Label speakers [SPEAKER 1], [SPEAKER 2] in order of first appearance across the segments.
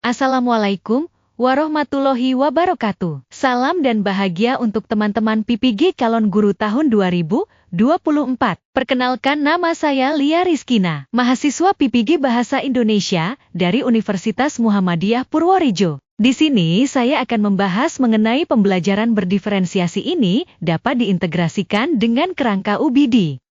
[SPEAKER 1] Assalamualaikum warahmatullahi wabarakatuh. Salam dan bahagia untuk teman-teman PPG calon guru tahun 2024. Perkenalkan, nama saya Lia Rizkina, mahasiswa PPG Bahasa Indonesia dari Universitas Muhammadiyah Purworejo. Di sini saya akan membahas mengenai pembelajaran berdiferensiasi ini dapat diintegrasikan dengan kerangka UBD.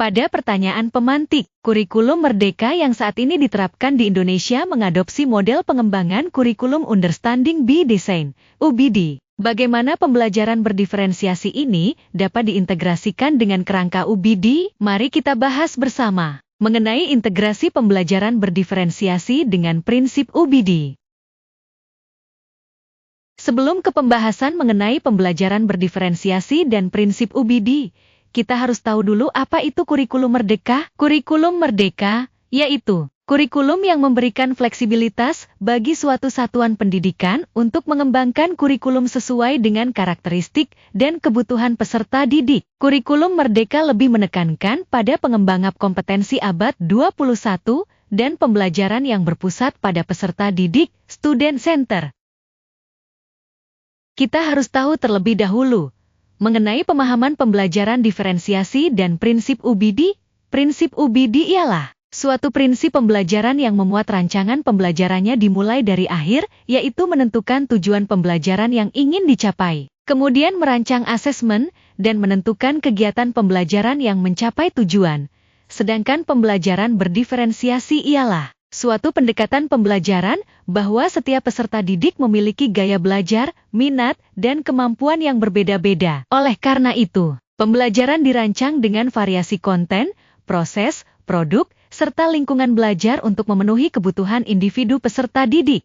[SPEAKER 1] Pada pertanyaan pemantik, kurikulum merdeka yang saat ini diterapkan di Indonesia mengadopsi model pengembangan kurikulum Understanding by Design, UBD. Bagaimana pembelajaran berdiferensiasi ini dapat diintegrasikan dengan kerangka UBD? Mari kita bahas bersama mengenai integrasi pembelajaran berdiferensiasi dengan prinsip UBD. Sebelum ke pembahasan mengenai pembelajaran berdiferensiasi dan prinsip UBD, kita harus tahu dulu apa itu kurikulum merdeka. Kurikulum merdeka yaitu kurikulum yang memberikan fleksibilitas bagi suatu satuan pendidikan untuk mengembangkan kurikulum sesuai dengan karakteristik dan kebutuhan peserta didik. Kurikulum merdeka lebih menekankan pada pengembangan kompetensi abad 21 dan pembelajaran yang berpusat pada peserta didik, student center. Kita harus tahu terlebih dahulu mengenai pemahaman pembelajaran diferensiasi dan prinsip UBD. Prinsip UBD ialah suatu prinsip pembelajaran yang memuat rancangan pembelajarannya dimulai dari akhir, yaitu menentukan tujuan pembelajaran yang ingin dicapai, kemudian merancang asesmen, dan menentukan kegiatan pembelajaran yang mencapai tujuan. Sedangkan pembelajaran berdiferensiasi ialah suatu pendekatan pembelajaran bahwa setiap peserta didik memiliki gaya belajar, minat, dan kemampuan yang berbeda-beda. Oleh karena itu, pembelajaran dirancang dengan variasi konten, proses, produk, serta lingkungan belajar untuk memenuhi kebutuhan individu peserta didik.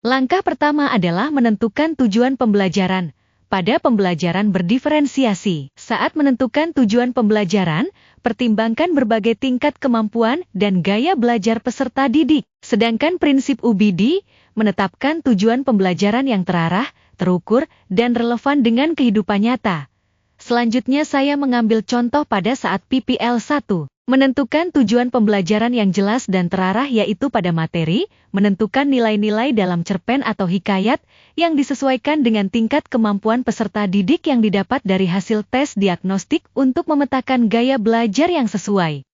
[SPEAKER 1] Langkah pertama adalah menentukan tujuan pembelajaran. Pada pembelajaran berdiferensiasi, saat menentukan tujuan pembelajaran, pertimbangkan berbagai tingkat kemampuan dan gaya belajar peserta didik. Sedangkan prinsip UBD menetapkan tujuan pembelajaran yang terarah, terukur, dan relevan dengan kehidupan nyata. Selanjutnya saya mengambil contoh pada saat PPL 1. Menentukan tujuan pembelajaran yang jelas dan terarah yaitu pada materi, menentukan nilai-nilai dalam cerpen atau hikayat yang disesuaikan dengan tingkat kemampuan peserta didik yang didapat dari hasil tes diagnostik untuk memetakan gaya belajar yang sesuai.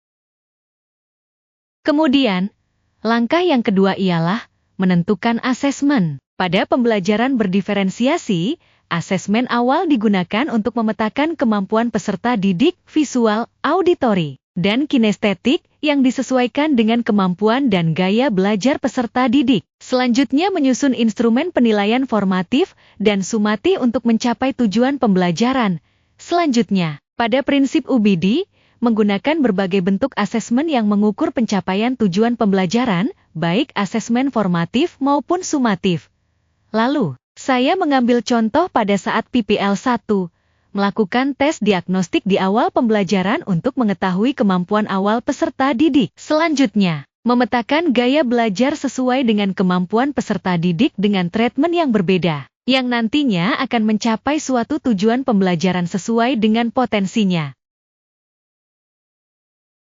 [SPEAKER 1] Kemudian, langkah yang kedua ialah menentukan asesmen. Pada pembelajaran berdiferensiasi, asesmen awal digunakan untuk memetakan kemampuan peserta didik visual, auditori, dan kinestetik yang disesuaikan dengan kemampuan dan gaya belajar peserta didik. Selanjutnya menyusun instrumen penilaian formatif dan sumatif untuk mencapai tujuan pembelajaran. Selanjutnya, pada prinsip UBD, menggunakan berbagai bentuk asesmen yang mengukur pencapaian tujuan pembelajaran, baik asesmen formatif maupun sumatif. Lalu, saya mengambil contoh pada saat PPL 1. Melakukan tes diagnostik di awal pembelajaran untuk mengetahui kemampuan awal peserta didik. Selanjutnya, memetakan gaya belajar sesuai dengan kemampuan peserta didik dengan treatment yang berbeda, yang nantinya akan mencapai suatu tujuan pembelajaran sesuai dengan potensinya.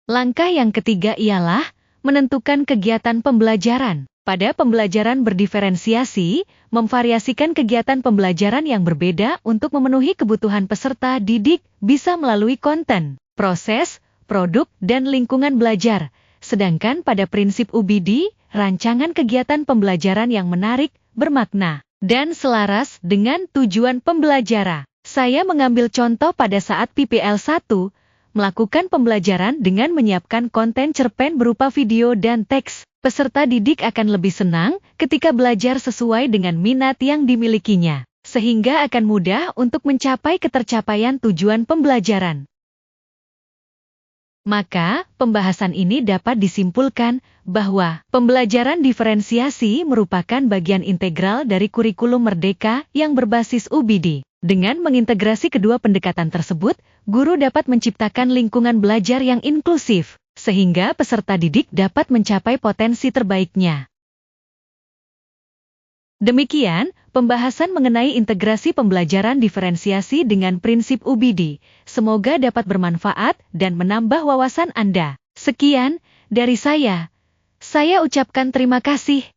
[SPEAKER 1] Langkah yang ketiga ialah menentukan kegiatan pembelajaran. Pada pembelajaran berdiferensiasi, memvariasikan kegiatan pembelajaran yang berbeda untuk memenuhi kebutuhan peserta didik bisa melalui konten, proses, produk, dan lingkungan belajar. Sedangkan pada prinsip UBD, rancangan kegiatan pembelajaran yang menarik, bermakna, dan selaras dengan tujuan pembelajaran. Saya mengambil contoh pada saat PPL 1, melakukan pembelajaran dengan menyiapkan konten cerpen berupa video dan teks. Peserta didik akan lebih senang ketika belajar sesuai dengan minat yang dimilikinya, sehingga akan mudah untuk mencapai ketercapaian tujuan pembelajaran. Maka, pembahasan ini dapat disimpulkan bahwa pembelajaran diferensiasi merupakan bagian integral dari kurikulum merdeka yang berbasis UBD. Dengan mengintegrasi kedua pendekatan tersebut, guru dapat menciptakan lingkungan belajar yang inklusif, sehingga peserta didik dapat mencapai potensi terbaiknya. Demikian, pembahasan mengenai integrasi pembelajaran diferensiasi dengan prinsip UBD. Semoga dapat bermanfaat dan menambah wawasan Anda. Sekian dari saya. Saya ucapkan terima kasih.